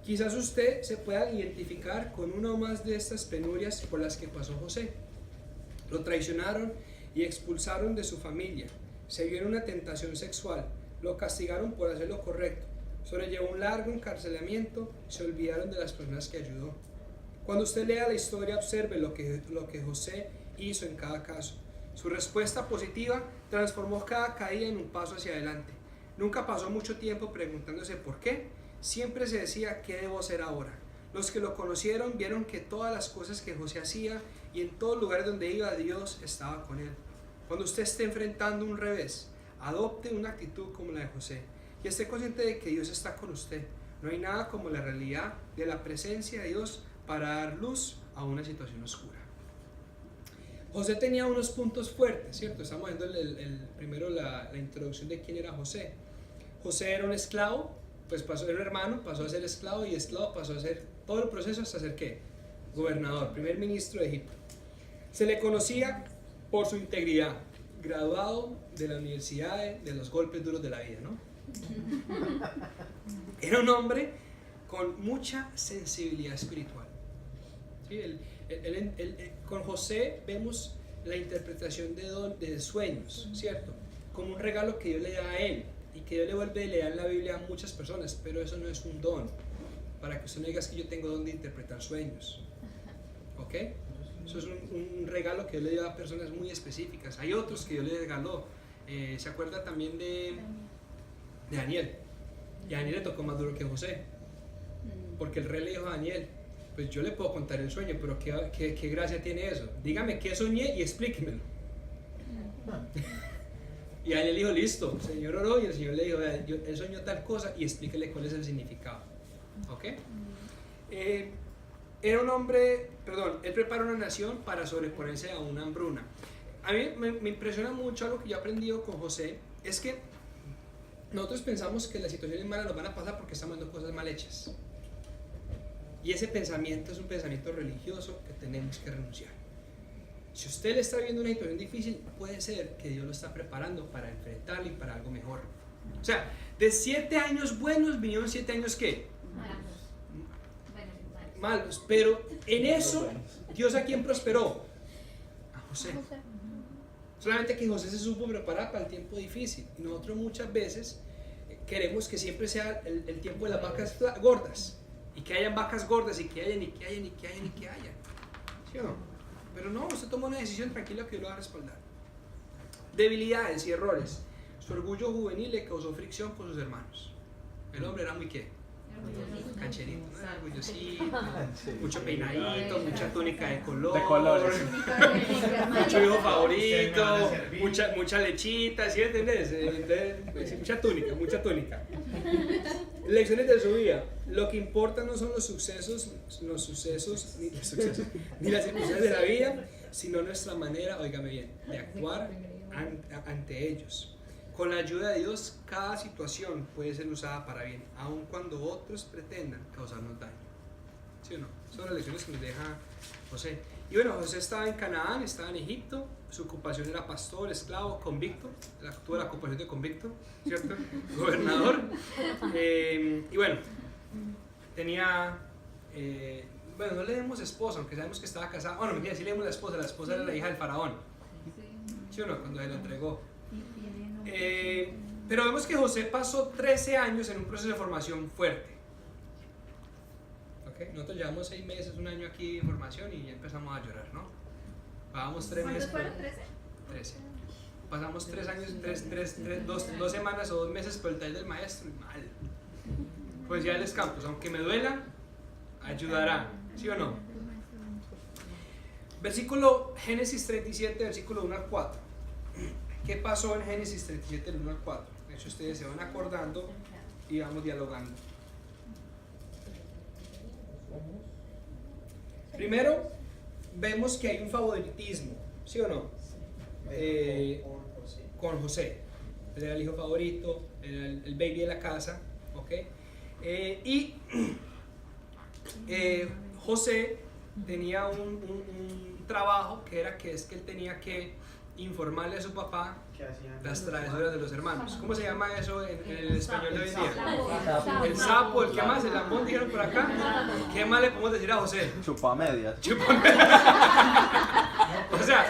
Quizás usted se pueda identificar con una o más de estas penurias por las que pasó José. Lo traicionaron y expulsaron de su familia, se vio en una tentación sexual, lo castigaron por hacer lo correcto, sobrellevó un largo encarcelamiento, se olvidaron de las personas que ayudó. Cuando usted lea la historia, observe lo que José hizo en cada caso. Su respuesta positiva transformó cada caída en un paso hacia adelante. Nunca pasó mucho tiempo preguntándose por qué, siempre se decía qué debo hacer ahora. Los que lo conocieron vieron que todas las cosas que José hacía y en todo lugar donde iba, Dios estaba con él. Cuando usted esté enfrentando un revés, adopte una actitud como la de José y esté consciente de que Dios está con usted. No hay nada como la realidad de la presencia de Dios para dar luz a una situación oscura. José tenía unos puntos fuertes, ¿cierto? Estamos viendo primero la introducción de quién era José. José era un esclavo, pues era un hermano, pasó a ser esclavo y esclavo pasó a ser todo el proceso hasta ser ¿qué? Gobernador, primer ministro de Egipto. Se le conocía por su integridad, graduado de la universidad de los golpes duros de la vida, ¿no? Era un hombre con mucha sensibilidad espiritual. ¿Sí? Con José vemos la interpretación de sueños, ¿cierto? Como un regalo que Dios le da a él y que Dios le vuelve a leer en la Biblia a muchas personas, pero eso no es un don, para que usted no diga que yo tengo don de interpretar sueños, ¿ok? Eso es un regalo que Dios le dio a personas muy específicas. Hay otros que Dios le regaló. ¿Se acuerda también de Daniel? Y a Daniel le tocó más duro que José, porque el rey le dijo a Daniel, pues yo le puedo contar el sueño, pero ¿qué gracia tiene eso? Dígame qué soñé y explíquemelo. Y Daniel dijo, listo. El Señor oró y el Señor le dijo, él soñó tal cosa y explíquele cuál es el significado. ¿Ok? Era un hombre, él preparó una nación para sobreponerse a una hambruna. A mí me impresiona mucho algo que yo he aprendido con José, es que nosotros pensamos que las situaciones malas nos van a pasar porque estamos haciendo cosas mal hechas. Y ese pensamiento es un pensamiento religioso que tenemos que renunciar. Si usted le está viendo una situación difícil, puede ser que Dios lo está preparando para enfrentarla y para algo mejor. O sea, de 7 años buenos vinieron 7 años ¿qué? Malos. Pero en eso, ¿Dios a quién prosperó? A José. Solamente que José se supo preparar para el tiempo difícil. Y nosotros muchas veces queremos que siempre sea el tiempo de las vacas gordas. Y que hayan vacas gordas y que hayan, y que hayan, y que hayan, y que hayan. ¿Sí o no? Pero no, usted toma una decisión tranquila que Dios lo va a respaldar. Debilidades y errores. Su orgullo juvenil le causó fricción con sus hermanos. El hombre era muy ¿qué? cancherito, ¿no? Orgullosito, mucho peinadito, mucha túnica de color, De colores. mucho hijo favorito, Se me van a servir. mucha lechita, ¿sí entendés? Entonces, pues, sí, mucha túnica. Lecciones de su vida. Lo que importa no son los sucesos, ni las circunstancias de la vida, sino nuestra manera, óigame bien, de actuar ante ellos. Con la ayuda de Dios, cada situación puede ser usada para bien, aun cuando otros pretendan causarnos daño. ¿Sí o no? Son las lecciones que nos deja José. Y bueno, José estaba en Canaán, estaba en Egipto, su ocupación era pastor, esclavo, convicto, tuvo la ocupación de convicto, ¿cierto? Gobernador. Y bueno, tenía, bueno, no le demos esposa, aunque sabemos que estaba casado. Bueno, mentira, sí le demos la esposa era la hija del faraón, ¿sí o no? Cuando se lo entregó. Pero vemos que José pasó 13 años en un proceso de formación fuerte. ¿Okay? Nosotros llevamos 6 meses, un año aquí en formación y ya empezamos a llorar, ¿no? Pasamos 3 meses. ¿Cuántos fueron? ¿13? 13. Pasamos 3 años, 2 semanas o 2 meses por el taller del maestro y mal. Pues ya les campos, aunque me duela, ayudará, ¿sí o no? Versículo Génesis 37, versículo 1 al 4. ¿Qué pasó en Génesis 37, del 1 al 4? De hecho, ustedes se van acordando y vamos dialogando. Primero, vemos que hay un favoritismo, ¿sí o no? Con José. Él era el hijo favorito, era el baby de la casa, ¿ok? Y José tenía un trabajo que era que él tenía que informarle a su papá las travesuras de los hermanos. ¿Cómo se llama eso en el español de hoy en día? El sapo, el que más, el lambón, dijeron por acá. ¿Qué más le podemos decir a José? Chupamedias. O sea,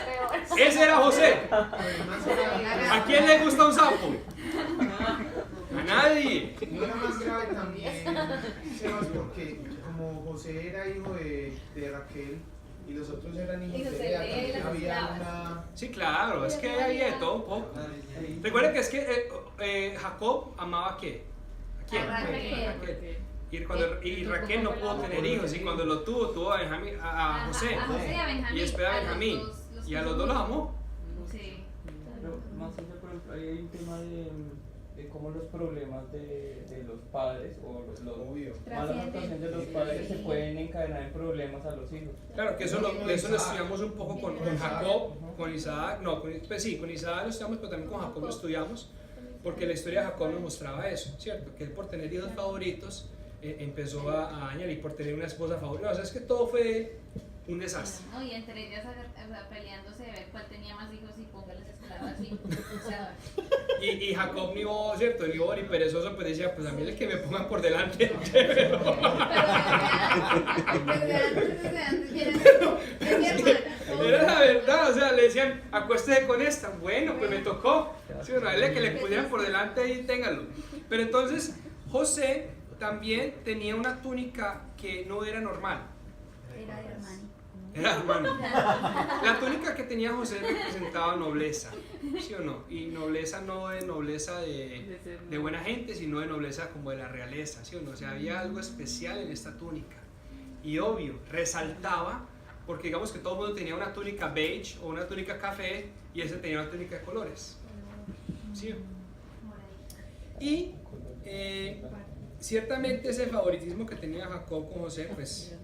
ese era José. ¿A quién le gusta un sapo? A nadie. No era más grave también, Sebas, porque como José era hijo de Raquel y los otros eran hijos de Lea, también había una... Sí, claro, es que había de todo un poco. Recuerden que es que Jacob amaba ¿a qué? ¿A quién? A Raquel. Y Raquel no pudo tener hijos, y cuando lo tuvo a Benjamín, a José, A José y a Benjamín. y después a Benjamín, y a los dos los amó. Sí. Pero más allá, por ejemplo, ahí hay un tema de cómo los problemas de los padres o los Obvio. malas actuaciones de los padres se pueden encadenar en problemas a los hijos. Claro, que eso lo estudiamos un poco con Jacob, con Isaac, no, pues sí, con Isaac lo estudiamos, pero también con Jacob lo estudiamos, porque la historia de Jacob nos mostraba eso, ¿cierto? Que él por tener hijos favoritos empezó a dañar, y por tener una esposa favorita, o sea, es que todo fue un desastre. No, y entre ellas peleándose de ver cuál tenía más hijos y póngales esclavas así. O sea, Y Jacob, mi voz, ¿cierto? Mi voz y perezoso, pues decía, pues a mí el que me pongan por delante. Pero desde antes Era la verdad, o sea, le decían, acuéstese con esta. Bueno, pues me tocó. Sí, bueno, a él que le pusieran por delante y téngalo. Pero entonces, José también tenía una túnica que no era normal. Era de Armani. Era hermano. La túnica que tenía José representaba nobleza, ¿sí o no? Y nobleza no de nobleza de buena gente, sino de nobleza como de la realeza, ¿sí o no? O sea, había algo especial en esta túnica. Y obvio, resaltaba, porque digamos que todo el mundo tenía una túnica beige o una túnica café, y ese tenía una túnica de colores. ¿Sí? Y ciertamente ese favoritismo que tenía Jacob con José, pues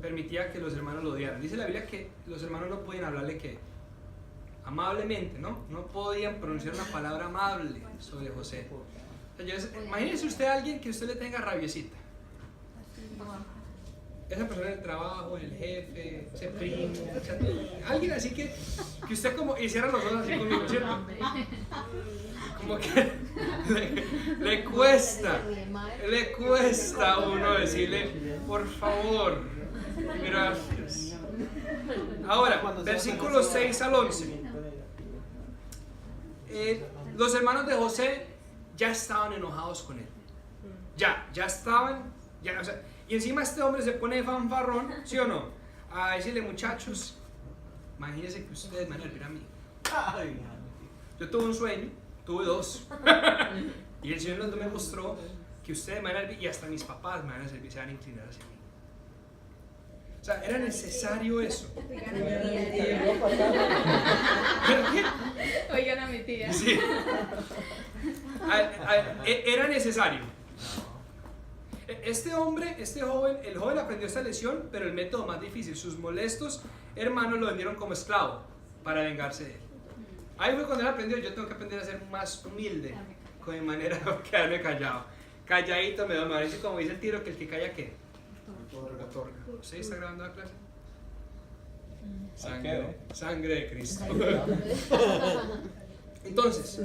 permitía que los hermanos lo odiaran. Dice la Biblia que los hermanos no podían hablarle que amablemente, ¿no? No podían pronunciar una palabra amable sobre José. O sea, imagínese usted a alguien que usted le tenga rabiecita. Esa persona en el trabajo, el jefe, ese primo, alguien así que usted como hiciera los ojos así conmigo, ¿cierto? Como que le cuesta a uno decirle, por favor, gracias. Ahora, versículos 6 al 11. Los hermanos de José ya estaban enojados con él. Ya estaban, o sea, y encima este hombre se pone fanfarrón, ¿sí o no? A decirle, muchachos, imagínense que ustedes me van a servir a mí. Yo tuve un sueño, tuve dos, y el Señor me mostró que ustedes me van a servir y hasta mis papás me van a servir, se van a inclinar hacia mí. O sea, era necesario eso. Oigan a mi tía. ¿Pero qué? Oigan a mi tía. Sí. Era necesario. Este hombre, el joven aprendió esta lección, pero el método más difícil. Sus molestos hermanos lo vendieron como esclavo para vengarse de él. Ahí fue cuando él aprendió, yo tengo que aprender a ser más humilde con mi manera de quedarme callado. Calladito me va a decir, como dice el tiro, que el que calla, ¿qué? Otorga. ¿Sí está grabando la clase? Sangre de Cristo. Entonces,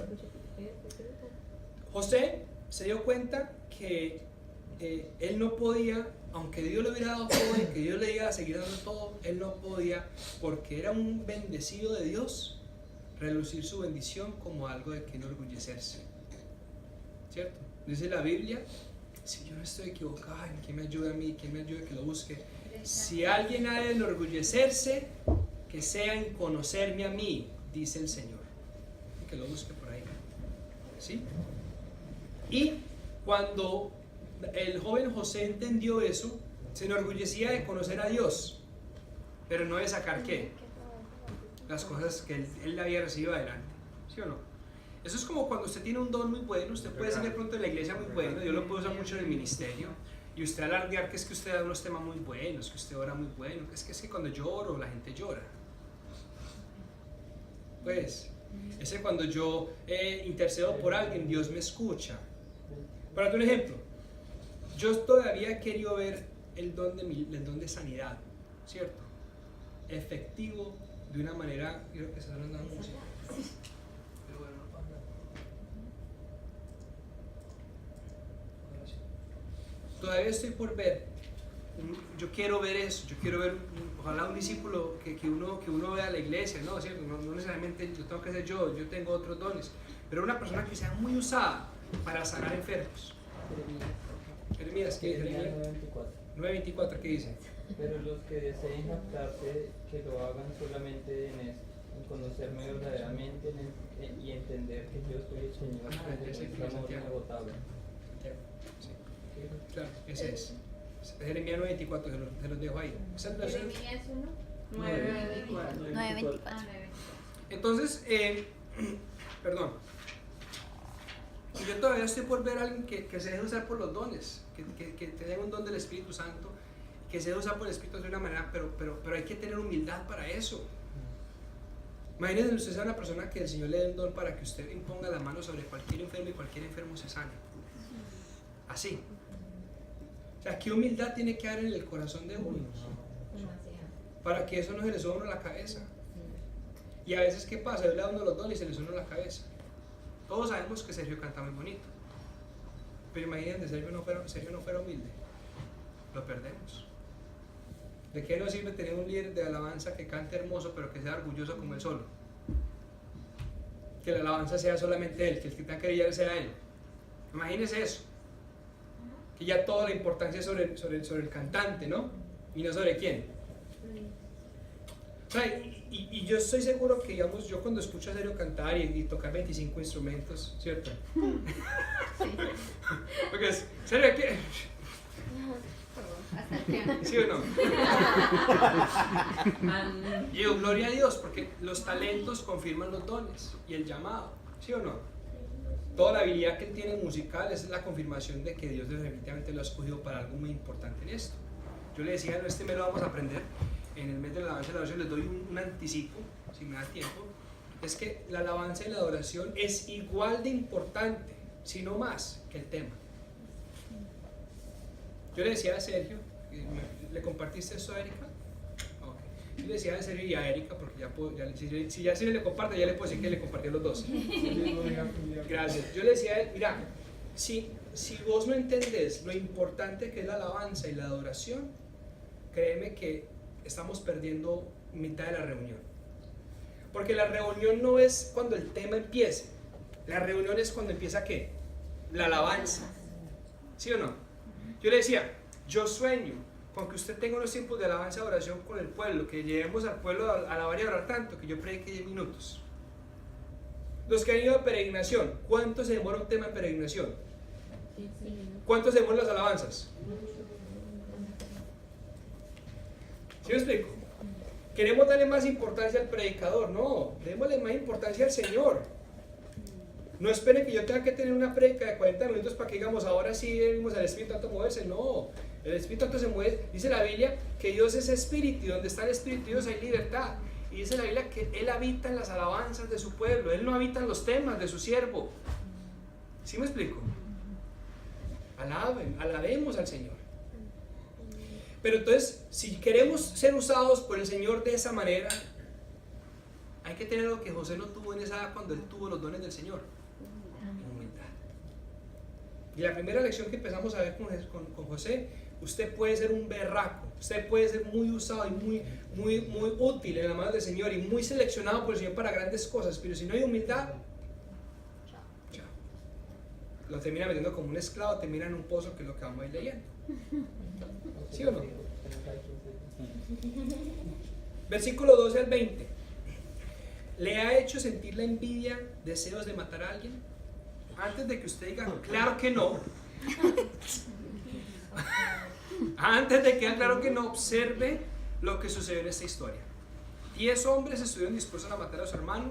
José se dio cuenta que él no podía, aunque Dios le hubiera dado todo y que Dios le iba a seguir dando todo, él no podía, porque era un bendecido de Dios, relucir su bendición como algo de que enorgullecerse. ¿Cierto? Dice la Biblia, si yo no estoy equivocado, ¿quién me ayuda a mí? ¿Quién me ayuda a que lo busque? Si alguien ha de enorgullecerse, que sea en conocerme a mí, dice el Señor. Que lo busque por ahí. ¿Sí? Y cuando el joven José entendió eso, se enorgullecía de conocer a Dios, pero no de sacar ¿qué? Las cosas que él había recibido adelante. ¿Sí o no? Eso es como cuando usted tiene un don muy bueno, usted puede ser de pronto en la iglesia muy bueno, yo lo puedo usar mucho en el ministerio, y usted alardear que es que usted da unos temas muy buenos, que usted ora muy bueno, es que cuando yo oro la gente llora. Pues, ese cuando yo intercedo por alguien, Dios me escucha. Para darte un ejemplo, yo todavía he querido ver el don de sanidad, ¿cierto? Efectivo de una manera, creo que se están dando música. Pero bueno, no pasa nada. Todavía estoy por ver. Yo quiero ver eso, yo quiero ver, ojalá un discípulo que uno vea a la iglesia, ¿no? ¿Cierto? No necesariamente yo tengo que ser yo tengo otros dones, pero una persona que sea muy usada para sanar enfermos. Jeremías, ¿qué dice? Jeremías 9:24, ¿qué dice? Pero los que deseen jactarse, que lo hagan solamente en esto, en conocerme verdaderamente y entender que yo soy el Señor, que es el amor inagotable. Sí. Claro, ese es. Jeremías 9:24, se los dejo ahí. Jeremías 1. 9:24. Entonces, perdón. Y yo todavía estoy por ver a alguien que se deje usar por los dones, que tenga un don del Espíritu Santo, que se deje usar por el Espíritu de una manera, pero hay que tener humildad para eso. Imagínense usted sea una persona que el Señor le dé un don para que usted imponga la mano sobre cualquier enfermo y cualquier enfermo se sane. Así. O sea, ¿qué humildad tiene que haber en el corazón de uno? Para que eso no se le suba a uno a la cabeza. Y a veces, ¿qué pasa? Yo le da uno los dones y se le suena a la cabeza. Todos sabemos que Sergio canta muy bonito. Pero imagínense, Sergio no fuera humilde. Lo perdemos. ¿De qué nos sirve tener un líder de alabanza que cante hermoso pero que sea orgulloso como él solo? Que la alabanza sea solamente él, que el que tenga que brillar sea él. Imagínense eso. Que ya toda la importancia es sobre el cantante, ¿no? Y no sobre quién. O sea, y yo estoy seguro que, digamos, yo cuando escucho a Sergio cantar y tocar 25 instrumentos, ¿cierto? Porque es, Sergio, ¿qué? Hasta el piano. ¿Sí o no? Y digo, gloria a Dios, porque los talentos confirman los dones y el llamado, ¿sí o no? Toda la habilidad que él tiene musical es la confirmación de que Dios definitivamente lo ha escogido para algo muy importante en esto. Yo le decía, este mes lo vamos a aprender, en el mes de la alabanza y la adoración les doy un anticipo, si me da tiempo, es que la alabanza y la adoración es igual de importante, si no más, que el tema. Yo le decía a Sergio, ¿le compartiste esto a Erika? Okay. Yo le decía a Sergio y a Erika, porque si ya le comparte, ya le puedo decir que le compartí a los dos. Gracias. Yo le decía a él, mira, si vos no entendés lo importante que es la alabanza y la adoración, créeme que estamos perdiendo mitad de la reunión. Porque la reunión no es cuando el tema empiece, la reunión es cuando empieza ¿qué? La alabanza. ¿Sí o no? Yo le decía, yo sueño con que usted tenga unos tiempos de alabanza y adoración con el pueblo, que llevemos al pueblo a alabar y orar tanto, que yo predique 10 minutos. Los que han ido a peregrinación, ¿cuánto se demora un tema en peregrinación? ¿Cuánto hacemos las alabanzas? ¿Sí me explico? Queremos darle más importancia al predicador. No, démosle más importancia al Señor. No esperen que yo tenga que tener una predica de 40 minutos para que digamos, ahora sí vimos al Espíritu Santo moverse. No, el Espíritu Santo se mueve. Dice la Biblia que Dios es Espíritu, y donde está el Espíritu de Dios hay libertad. Y dice la Biblia que Él habita en las alabanzas de su pueblo. Él no habita en los temas de su siervo. ¿Sí me explico? Alabemos al Señor. Pero entonces, si queremos ser usados por el Señor de esa manera, hay que tener lo que José no tuvo en esa edad cuando él tuvo los dones del Señor: humildad. Y la primera lección que empezamos a ver con José: usted puede ser un berraco, usted puede ser muy usado y muy útil en la mano del Señor y muy seleccionado por el Señor para grandes cosas, pero si no hay humildad, chao. Lo termina metiendo como un esclavo, termina en un pozo, que es lo que vamos a ir leyendo. ¿Sí o no? Versículo 12 al 20. ¿Le ha hecho sentir la envidia, deseos de matar a alguien? Antes de que usted diga, claro que no. Antes de que diga, claro que no, observe lo que sucedió en esta historia. 10 hombres estuvieron dispuestos a matar a su hermano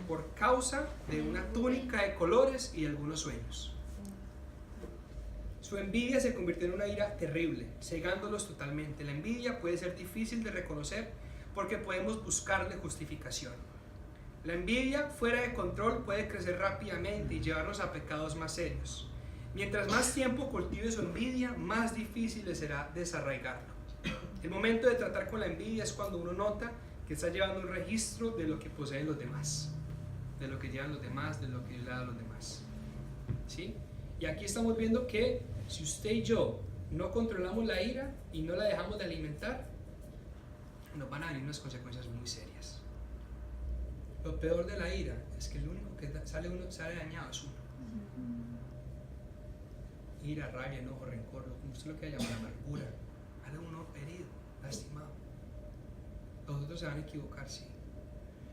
por causa de una túnica de colores y algunos sueños. Su envidia se convirtió en una ira terrible, cegándolos totalmente. La envidia puede ser difícil de reconocer porque podemos buscarle justificación. La envidia fuera de control puede crecer rápidamente y llevarnos a pecados más serios. Mientras más tiempo cultive su envidia, más difícil le será desarraigarlo. El momento de tratar con la envidia es cuando uno nota que está llevando un registro de lo que poseen los demás, de lo que llevan los demás, de lo que le da a los demás. ¿Sí? Y aquí estamos viendo que si usted y yo no controlamos la ira y no la dejamos de alimentar, nos van a venir unas consecuencias muy serias. Lo peor de la ira es que el único que sale dañado es uno. Ira, rabia, enojo, rencor, como usted lo que llama amargura, sale uno herido, lastimado. Los otros se van a equivocar, sí.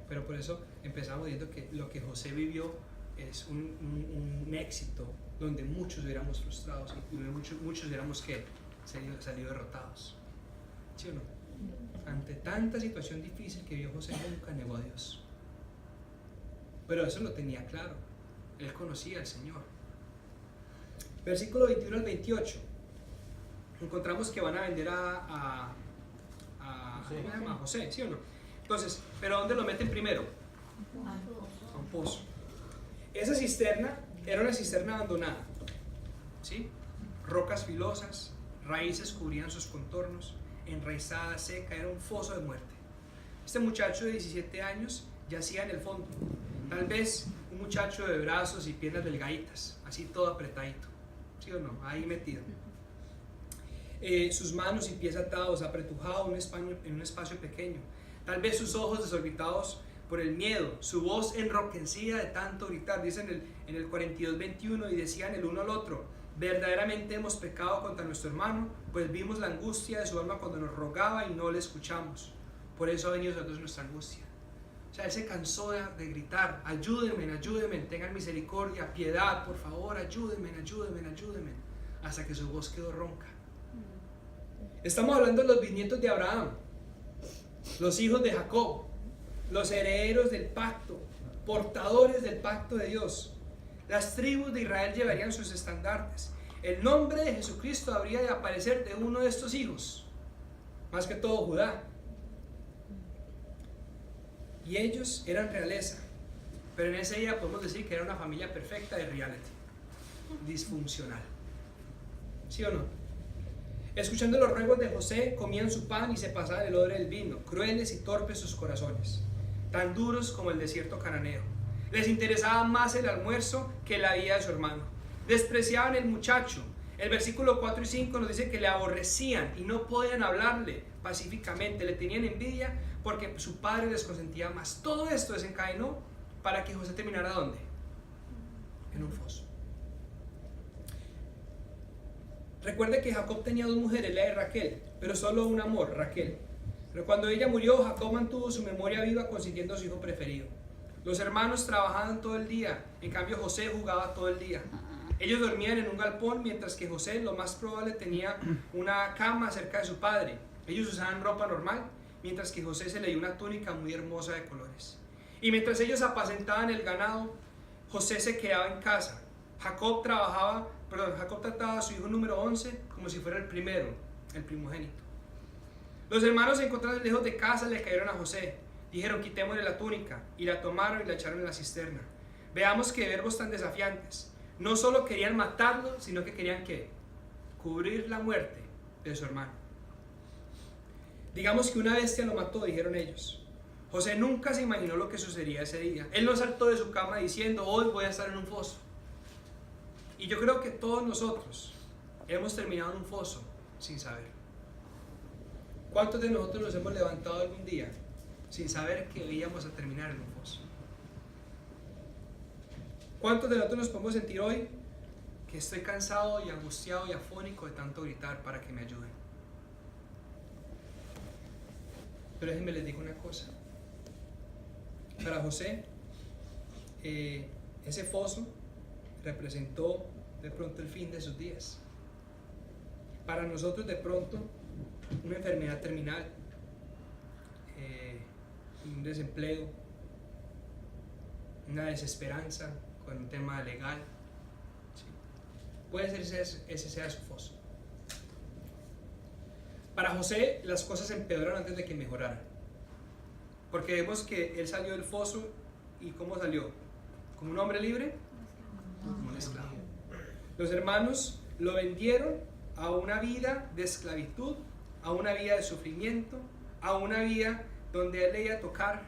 Pero por eso empezamos diciendo que lo que José vivió es un éxito donde muchos hubiéramos frustrados y muchos hubiéramos salido derrotados. ¿Sí o no? Ante tanta situación difícil que vio José, nunca negó a Dios. Pero eso lo tenía claro. Él conocía al Señor. Versículo 21 al 28. Encontramos que van a vender a José, ¿sí o no? Entonces, ¿pero dónde lo meten primero? A un pozo. Esa cisterna era una cisterna abandonada, ¿sí? Rocas filosas, raíces cubrían sus contornos, enraizada, seca, era un foso de muerte. Este muchacho de 17 años yacía en el fondo, tal vez un muchacho de brazos y piernas delgaditas, así todo apretadito, ¿sí o no? Ahí metido. Sus manos y pies atados, apretujado en un espacio pequeño, tal vez sus ojos desorbitados por el miedo, su voz enronquecida de tanto gritar. Dicen en el 42:21, y decían el uno al otro: verdaderamente hemos pecado contra nuestro hermano, pues vimos la angustia de su alma cuando nos rogaba y no le escuchamos. Por eso ha venido a nosotros nuestra angustia. O sea, él se cansó de gritar: ayúdenme, ayúdenme, tengan misericordia, piedad, por favor, ayúdenme, ayúdenme, ayúdenme, hasta que su voz quedó ronca. Estamos hablando de los bisnietos de Abraham, los hijos de Jacob, los herederos del pacto, portadores del pacto de Dios. Las tribus de Israel llevarían sus estandartes. El nombre de Jesucristo habría de aparecer de uno de estos hijos, más que todo Judá. Y ellos eran realeza, pero en ese día podemos decir que era una familia perfecta de reality, disfuncional. ¿Sí o no? Escuchando los ruegos de José, comían su pan y se pasaban el odre del vino. Crueles y torpes sus corazones, tan duros como el desierto cananeo. Les interesaba más el almuerzo que la vida de su hermano. Despreciaban el muchacho. El versículo 4 y 5 nos dice que le aborrecían y no podían hablarle pacíficamente. Le tenían envidia porque su padre les consentía más. Todo esto desencadenó para que José terminara ¿dónde? En un foso. Recuerde que Jacob tenía 2 mujeres, Lea y Raquel, pero solo un amor, Raquel. Pero cuando ella murió, Jacob mantuvo su memoria viva consintiendo a su hijo preferido. Los hermanos trabajaban todo el día, en cambio José jugaba todo el día. Ellos dormían en un galpón, mientras que José, lo más probable, tenía una cama cerca de su padre. Ellos usaban ropa normal, mientras que José se le dio una túnica muy hermosa de colores. Y mientras ellos apacentaban el ganado, José se quedaba en casa. Jacob trataba a su hijo número 11 como si fuera el primero, el primogénito. Los hermanos se encontraron lejos de casa, le cayeron a José. Dijeron: quitémosle la túnica, y la tomaron y la echaron en la cisterna. Veamos qué verbos tan desafiantes. No solo querían matarlo, sino que querían ¿qué? Cubrir la muerte de su hermano. Digamos que una bestia lo mató, dijeron ellos. José nunca se imaginó lo que sucedería ese día. Él no saltó de su cama diciendo: hoy voy a estar en un foso. Y yo creo que todos nosotros hemos terminado en un foso sin saber. ¿Cuántos de nosotros nos hemos levantado algún día sin saber que íbamos a terminar en un foso? ¿Cuántos de nosotros nos podemos sentir hoy que estoy cansado y angustiado y afónico de tanto gritar para que me ayuden? Pero déjenme les digo una cosa. Para José, ese foso representó de pronto el fin de sus días. Para nosotros, de pronto, una enfermedad terminal, un desempleo, una desesperanza con un tema legal. ¿Sí? Puede ser ese sea su foso. Para José, las cosas empeoraron antes de que mejoraran. Porque vemos que él salió del foso, y ¿cómo salió? ¿Como un hombre libre? Como un esclavo. Los hermanos lo vendieron a una vida de esclavitud, a una vida de sufrimiento, a una vida donde él le iba a tocar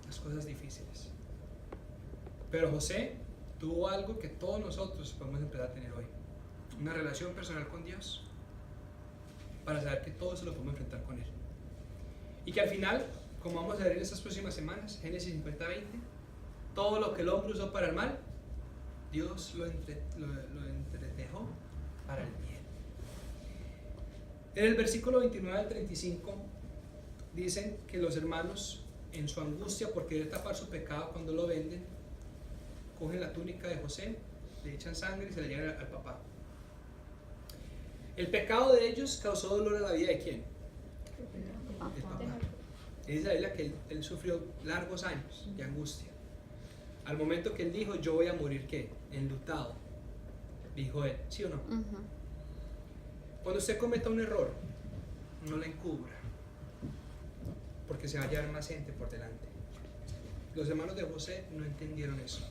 las cosas difíciles. Pero José tuvo algo que todos nosotros podemos empezar a tener hoy: una relación personal con Dios, para saber que todo se lo podemos enfrentar con Él. Y que al final, como vamos a ver en estas próximas semanas, Génesis 50:20, todo lo que el hombre usó para el mal, Dios lo entretejó para el bien. En el versículo 29 al 35 dicen que los hermanos, en su angustia por querer tapar su pecado cuando lo venden, cogen la túnica de José, le echan sangre y se la llevan al papá. El pecado de ellos causó dolor a la vida de ¿quién? El papá. Dice la Biblia que él sufrió largos años de angustia. Al momento que él dijo: yo voy a morir, ¿qué? Enlutado. Dijo él, ¿sí o no? Cuando usted cometa un error, no lo encubra, porque se va a llevar más gente por delante. Los hermanos de José no entendieron eso.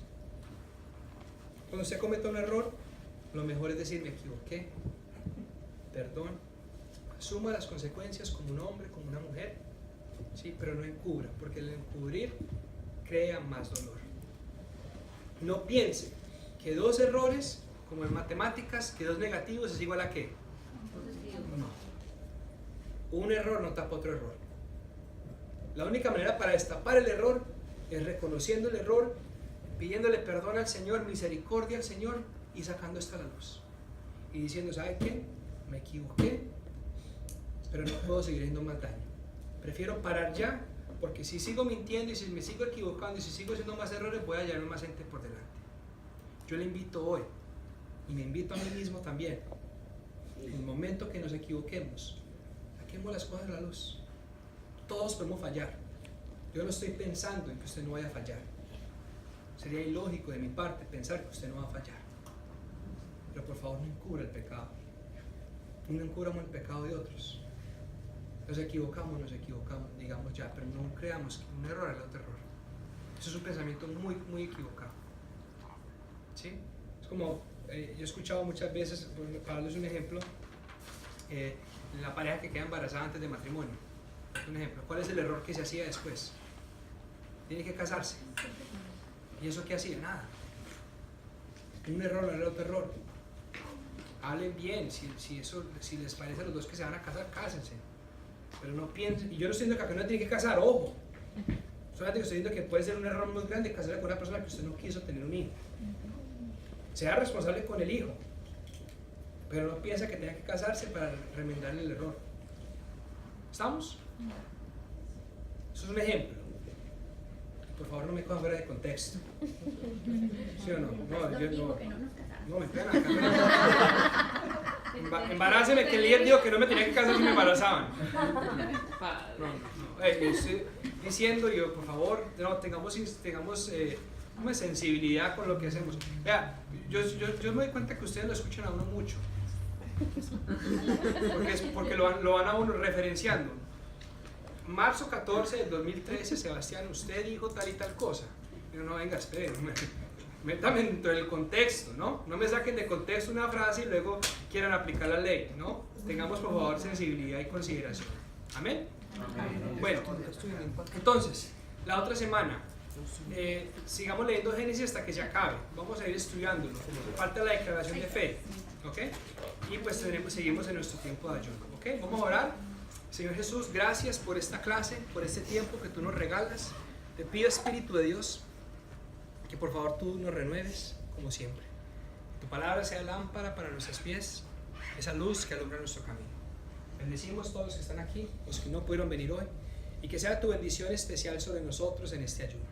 Cuando usted cometa un error, lo mejor es decir: me equivoqué, perdón, asuma las consecuencias como un hombre, como una mujer, sí, pero no encubra, porque el encubrir crea más dolor. No piense que dos errores, como en matemáticas, que dos negativos es igual a ¿qué? No. Un error no tapa otro error. La única manera para destapar el error es reconociendo el error, pidiéndole perdón al Señor, misericordia al Señor, y sacando esto a la luz. Y diciendo: ¿sabe qué? Me equivoqué, pero no puedo seguir haciendo más daño. Prefiero parar ya, porque si sigo mintiendo y si me sigo equivocando y si sigo haciendo más errores, voy a llevar más gente por delante. Yo le invito hoy, y me invito a mí mismo también, en el momento que nos equivoquemos, saquemos las cosas a la luz. Todos podemos fallar. Yo no estoy pensando en que usted no vaya a fallar. Sería ilógico de mi parte pensar que usted no va a fallar. Pero por favor, no encubra el pecado. No encubramos el pecado de otros. Nos equivocamos, digamos ya, pero no creamos que un error es otro error. Eso es un pensamiento muy, muy equivocado. ¿Sí? Es como, yo he escuchado muchas veces, para darles un ejemplo, la pareja que queda embarazada antes de matrimonio. Un ejemplo, ¿cuál es el error que se hacía después? Tiene que casarse. ¿Y eso qué hacía? Nada. Un error no era otro error. Hablen bien, si les parece a los dos que se van a casar, cásense. Pero no piensen, y yo no estoy diciendo que acá no tiene que casar, ojo. Solamente estoy diciendo que puede ser un error muy grande casarse con una persona que usted no quiso tener un hijo. Sea responsable con el hijo, pero no piensa que tenga que casarse para remendarle el error. ¿Estamos? Eso es un ejemplo. por favor no me cojan fuera de contexto. ¿Sí o no? No, Nos yo dijo no. que no nos casáramos. No, me esperan acá. Embarácenme, que el líder dijo que no me tenía que casar si me embarazaban. No. Estoy diciendo yo, por favor, no, tengamos una sensibilidad con lo que hacemos. Vea, yo me doy cuenta que ustedes lo escuchan a uno mucho. Porque lo van a uno referenciando. Marzo 14 del 2013, Sebastián, usted dijo tal y tal cosa. Pero no, venga, espere, métame dentro del contexto, ¿no? No me saquen de contexto una frase y luego quieran aplicar la ley, ¿no? Tengamos por favor sensibilidad y consideración. ¿Amén? Bueno, entonces, la otra semana, sigamos leyendo Génesis hasta que se acabe. Vamos a ir estudiándolo. Falta la declaración de fe, ¿ok? Y pues seguimos en nuestro tiempo de ayuno, ¿ok? Vamos a orar. Señor Jesús, gracias por esta clase, por este tiempo que tú nos regalas. Te pido, Espíritu de Dios, que por favor tú nos renueves como siempre. Que tu palabra sea lámpara para nuestros pies, esa luz que alumbra nuestro camino. Bendecimos todos los que están aquí, los que no pudieron venir hoy, y que sea tu bendición especial sobre nosotros en este ayuno.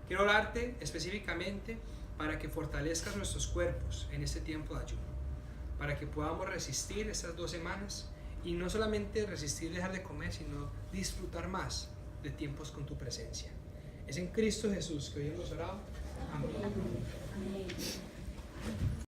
Quiero orarte específicamente para que fortalezcas nuestros cuerpos en este tiempo de ayuno, para que podamos resistir estas 2 semanas y no solamente resistir dejar de comer, sino disfrutar más de tiempos con tu presencia. Es en Cristo Jesús que hoy hemos orado. Amén.